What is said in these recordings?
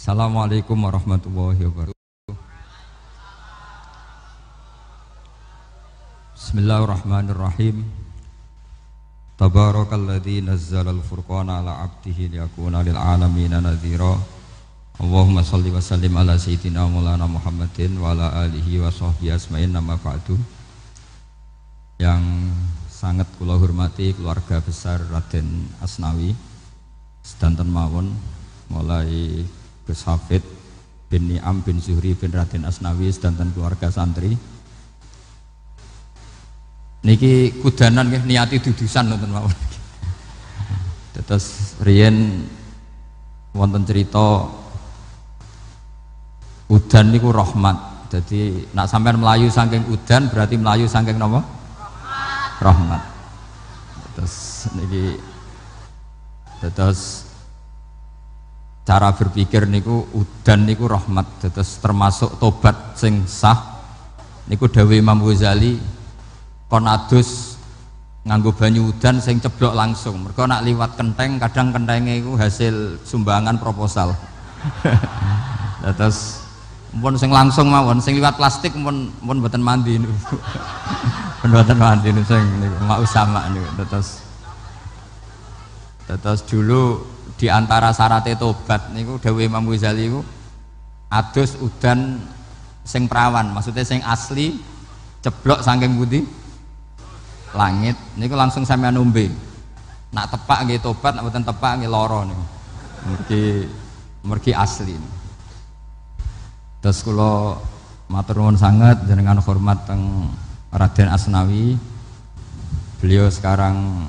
Assalamualaikum warahmatullahi wabarakatuh. Bismillahirrahmanirrahim. Tabarakalladzi nazzalal furqana ala 'abdihi liyakuna lil 'alamin nadhira. Allahumma shalli wa sallim ala sayyidina Maulana Muhammadin wa ala alihi wa sahbihi asma'in nama ba'du. Yang sangat kula hormati keluarga besar Raden Asnawi sedanten mawon, mulai Gus Hafid bin Ni'am bin Zuhri bin Raden Asnawi sedanten keluarga santri. Niki kudanan nggih niati dudusan nonton mawon. Terus riyen wonten cerita udan niku rahmat. Jadi nak sampean melayu saking udan berarti melayu saking napa? Rahmat. Terus niki terus cara berpikir niku udan niku rahmat, terus termasuk tobat sing sah niku dawuh Imam Ghazali kon adus nganggo banyu udan sing ceblok langsung, mergo nak liwat kenteng kadang kentenge iku hasil sumbangan proposal. Terus mumpun sing langsung mawon, sing liwat plastik mumpun mboten mandi niku. Mboten mandi niku sing niku mak usama niku. Terus dulu di antara syarat tobat niku dawuh Imam Ghazali niku adus udan sing perawan, maksudnya sing asli ceblok saking pundi langit niku langsung sampean ombe. Nak tepak nggih tobat, nak mboten tepak nggih lara niku. Mergi asli. Terus kula matur nuwun sanget jenengan hormat teng Raden Asnawi. Beliau sekarang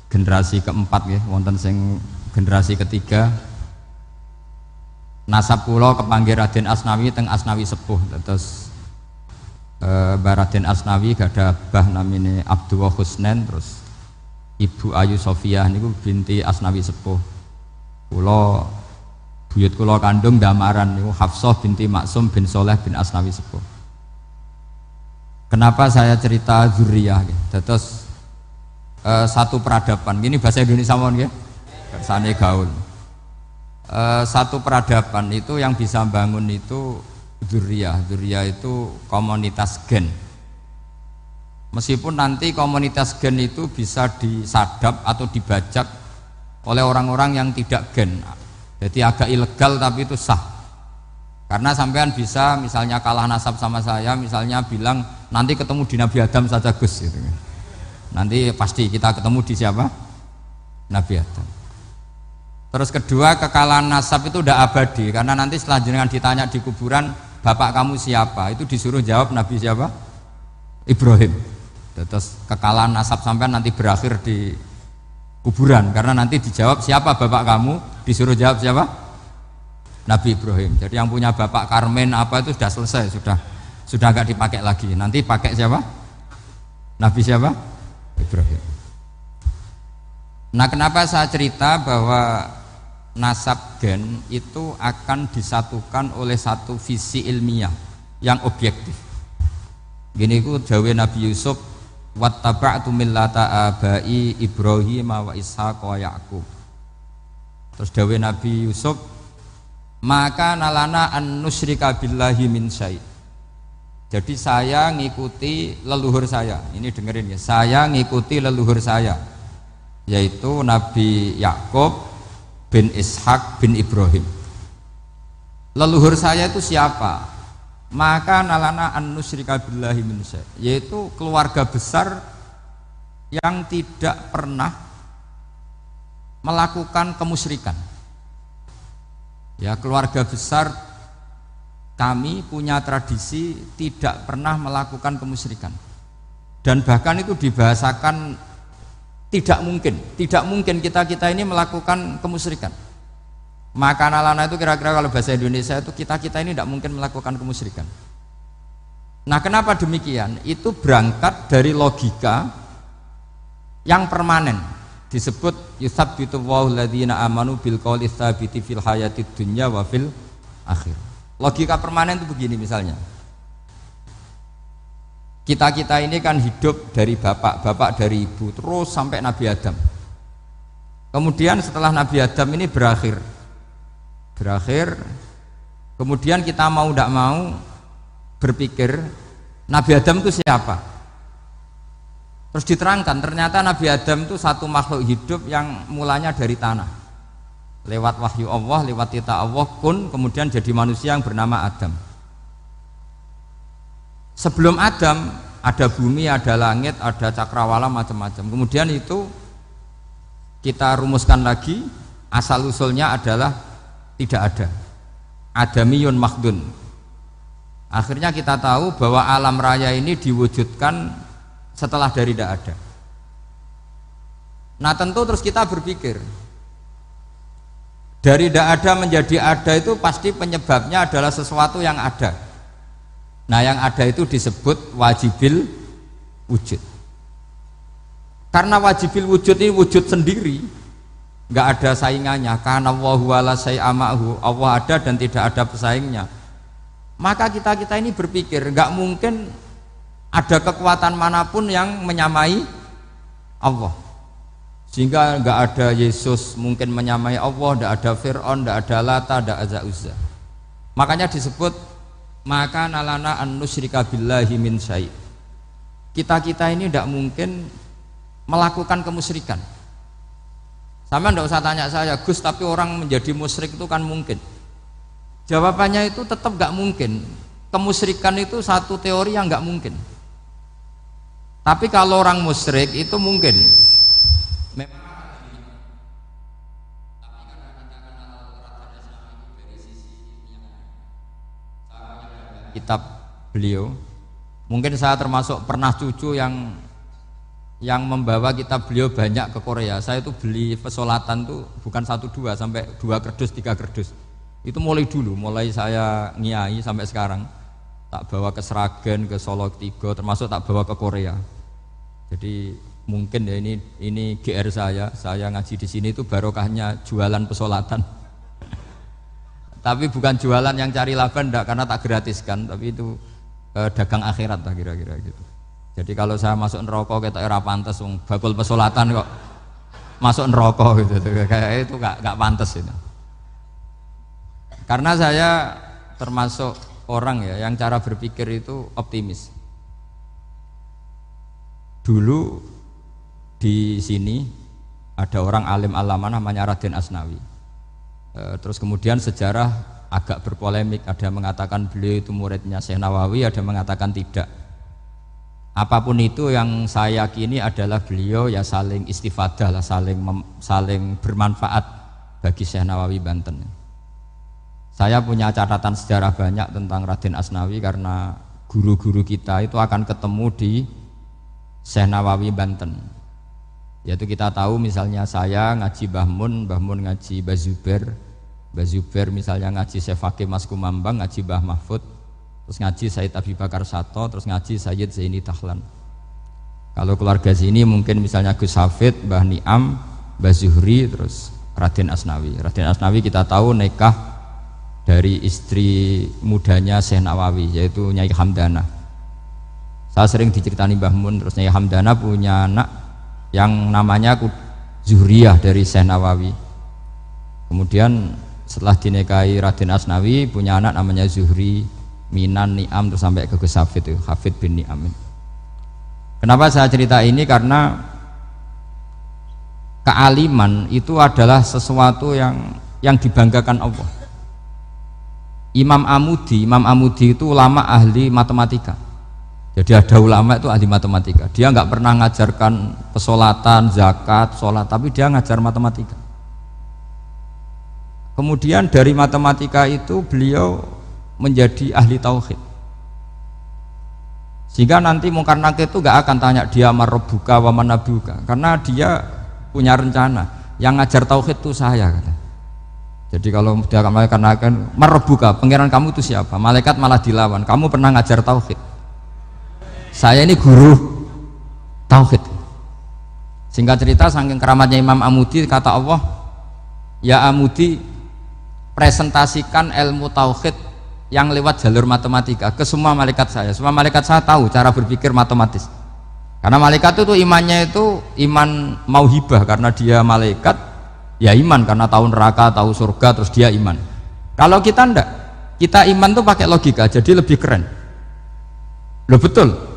generasi keempat ya, wonten sing generasi ketiga. Nasab kula kepanggih Raden Asnawi teng Asnawi sepuh. Terus Mbah Raden Asnawi gadah bah namine Abdullah Husnen, terus Ibu Ayu Sofiah niku binti Asnawi sepuh. Kula buyut kula kandung damaran niku Hafsah binti Maksum bin Soleh bin Asnawi sepuh. Kenapa saya cerita zuriyah gitu? Terus satu peradaban, ini bahasa Indonesia mohon ya, kersane gaul. Satu peradaban itu yang bisa bangun itu zuriyah itu komunitas gen. Meskipun nanti komunitas gen itu bisa disadap atau dibajak oleh orang-orang yang tidak gen, jadi agak ilegal tapi itu sah. Karena sampean bisa misalnya kalah nasab sama saya, misalnya bilang nanti ketemu di Nabi Adam saja Gus gitu. Nanti pasti kita ketemu di siapa? Nabi Adam. Terus kedua, kekalahan nasab itu udah abadi, karena nanti setelah jenengan ditanya di kuburan bapak kamu siapa, itu disuruh jawab Nabi siapa? Ibrahim. Terus kekalahan nasab sampean nanti berakhir di kuburan, karena nanti dijawab siapa bapak kamu, disuruh jawab siapa? Nabi Ibrahim. Jadi yang punya bapak Karmen apa itu sudah selesai, sudah nggak dipakai lagi. Nanti pakai siapa? Nabi siapa? Ibrahim. Nah, kenapa saya cerita bahwa nasab gen itu akan disatukan oleh satu visi ilmiah yang objektif. Gini ku dawuh Nabi Yusuf, wattaba'tu millata abai Ibrahim wa Ishaq wa Yaqub. Terus dawuh Nabi Yusuf, maka nalana an nusyrika billahi min syai'. Jadi saya ngikuti leluhur saya. Ini dengerin ya, saya ngikuti leluhur saya, yaitu Nabi Yakub bin Ishak bin Ibrahim. Leluhur saya itu siapa? Maka nalana an nusyrika billahi min syai', yaitu keluarga besar yang tidak pernah melakukan kemusyrikan. Ya, keluarga besar kami punya tradisi tidak pernah melakukan kemusyrikan, dan bahkan itu dibahasakan tidak mungkin kita ini melakukan kemusyrikan. Maka nalana itu kira-kira kalau bahasa Indonesia itu kita ini tidak mungkin melakukan kemusyrikan. Nah, kenapa demikian? Itu berangkat dari logika yang permanen, disebut yusabbitu Allahu alladzina amanu bil qouli tsabiti fil hayatid dunya wa fil akhir. Logika permanen itu begini, misalnya kita ini kan hidup dari bapak dari ibu terus sampai Nabi Adam. Kemudian setelah Nabi Adam ini berakhir berakhir. Kemudian kita mau tidak mau berpikir Nabi Adam itu siapa? Terus diterangkan ternyata Nabi Adam itu satu makhluk hidup yang mulanya dari tanah, lewat wahyu Allah, lewat titah Allah kun, kemudian jadi manusia yang bernama Adam. Sebelum Adam ada bumi, ada langit, ada cakrawala, macam-macam. Kemudian itu kita rumuskan lagi, asal usulnya adalah tidak ada, adamiyun makhdun. Akhirnya kita tahu bahwa alam raya ini diwujudkan setelah dari tidak ada. Nah tentu terus kita berpikir, dari tidak ada menjadi ada itu pasti penyebabnya adalah sesuatu yang ada. Nah yang ada itu disebut wajibil wujud. Karena wajibil wujud ini wujud sendiri, nggak ada saingannya. Karena Allahu wala syai'amahu, Allah ada dan tidak ada pesaingnya. Maka kita ini berpikir nggak mungkin ada kekuatan manapun yang menyamai Allah, sehingga nggak ada Yesus mungkin menyamai Allah, nggak ada Fir'aun, nggak ada Lata, nggak ada Uzza. Makanya disebut maka nalana an nusyrika billahi min syai'. Kita ini tidak mungkin melakukan kemusyrikan. Sama ndak usah tanya saya, Gus, tapi orang menjadi musyrik itu kan mungkin. Jawabannya itu tetap nggak mungkin. Kemusyrikan itu satu teori yang nggak mungkin. Tapi kalau orang musyrik itu mungkin. Memang kitab beliau, mungkin saya termasuk pernah cucu yang membawa kitab beliau banyak ke Korea. Saya itu beli pesolatan tuh bukan 1 2 sampai 2 kerdus 3 kerdus. Itu mulai dulu, mulai saya ngiai sampai sekarang tak bawa ke Sragen, ke Solo Tigo, termasuk tak bawa ke Korea. Jadi mungkin ya ini GR saya ngaji di sini itu barokahnya jualan pesolatan. Tapi bukan jualan yang cari laba enggak, karena tak gratiskan, tapi itu dagang akhirat lah kira-kira gitu. Jadi kalau saya masuk neraka kita era pantas, bakul pesolatan kok masuk neraka gitu, kayak itu nggak pantas itu. Karena saya termasuk orang ya yang cara berpikir itu optimis. Dulu di sini ada orang alim alama namanya Raden Asnawi. Terus kemudian sejarah agak berpolemik, ada yang mengatakan beliau itu muridnya Syekh Nawawi, ada yang mengatakan tidak. Apapun itu yang saya yakini adalah beliau ya saling istifadah lah, saling bermanfaat bagi Syekh Nawawi Banten. Saya punya catatan sejarah banyak tentang Raden Asnawi karena guru-guru kita itu akan ketemu di Syekh Nawawi Banten. Yaitu kita tahu misalnya saya ngaji Mbah Mun ngaji Mbah Zubair misalnya ngaji Syekh Fakih Mas Kumambang, ngaji Mbah Mahfud, terus ngaji Said Abi Bakar Sato, terus ngaji Sayyid Zaini Dahlan. Kalau keluarga sini mungkin misalnya Gus Hafid, Mbah Niam, Mbah Zuhri, terus Raden Asnawi. Raden Asnawi kita tahu nikah dari istri mudanya Syekh Nawawi, yaitu Nyai Hamdana. Saya sering diceritani Mbah Mun, terus Nyai Hamdana punya anak yang namanya Zuhriyah dari Syekh Nawawi. Kemudian setelah dinikahi Raden Asnawi punya anak namanya Zuhri, Minan, Niam, terus sampai ke Gus Hafid itu, Hafid bin Niam. Kenapa saya cerita ini? Karena kealiman itu adalah sesuatu yang dibanggakan Allah. Imam Amudi itu ulama ahli matematika. Jadi ada ulama itu ahli matematika. Dia nggak pernah ngajarkan pesolatan, zakat, sholat, tapi dia ngajar matematika. Kemudian dari matematika itu beliau menjadi ahli tauhid. Sehingga nanti Munkar Nakir itu nggak akan tanya dia marabbuka wa manabuka, karena dia punya rencana. Yang ngajar tauhid itu saya, kata. Jadi kalau dia akan marabbuka, pangeran kamu itu siapa? Malaikat malah dilawan. Kamu pernah ngajar tauhid? Saya ini guru tauhid. Singkat cerita, saking keramatnya Imam Amudi, kata Allah, ya Amudi, presentasikan ilmu tauhid yang lewat jalur matematika ke semua malaikat saya. Semua malaikat saya tahu cara berpikir matematis. Karena malaikat itu imannya itu iman mauhibah, karena dia malaikat ya iman karena tahu neraka, tahu surga, terus dia iman. Kalau kita ndak, kita iman tuh pakai logika, jadi lebih keren. Loh betul.